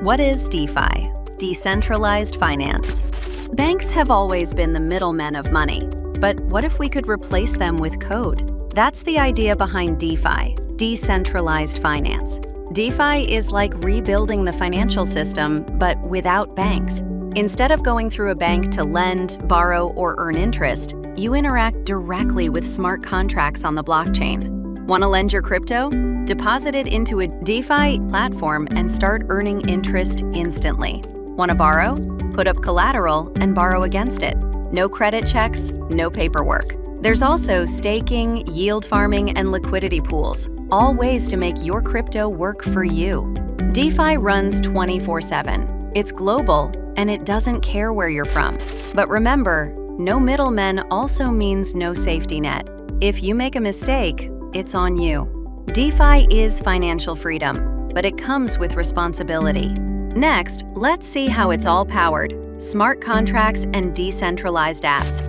What is DeFi? Decentralized finance. Banks have always been the middlemen of money, but what if we could replace them with code? That's the idea behind DeFi, decentralized finance. DeFi is like rebuilding the financial system, but without banks. Instead of going through a bank to lend, borrow, or earn interest, you interact directly with smart contracts on the blockchain. Want to lend your crypto? Deposit it into a DeFi platform and start earning interest instantly. Want to borrow? Put up collateral and borrow against it. No credit checks, no paperwork. There's also staking, yield farming, and liquidity pools, all ways to make your crypto work for you. DeFi runs 24/7. It's global, and it doesn't care where you're from. But remember, no middlemen also means no safety net. If you make a mistake, it's on you. DeFi is financial freedom, but it comes with responsibility. Next, let's see how it's all powered: smart contracts and decentralized apps.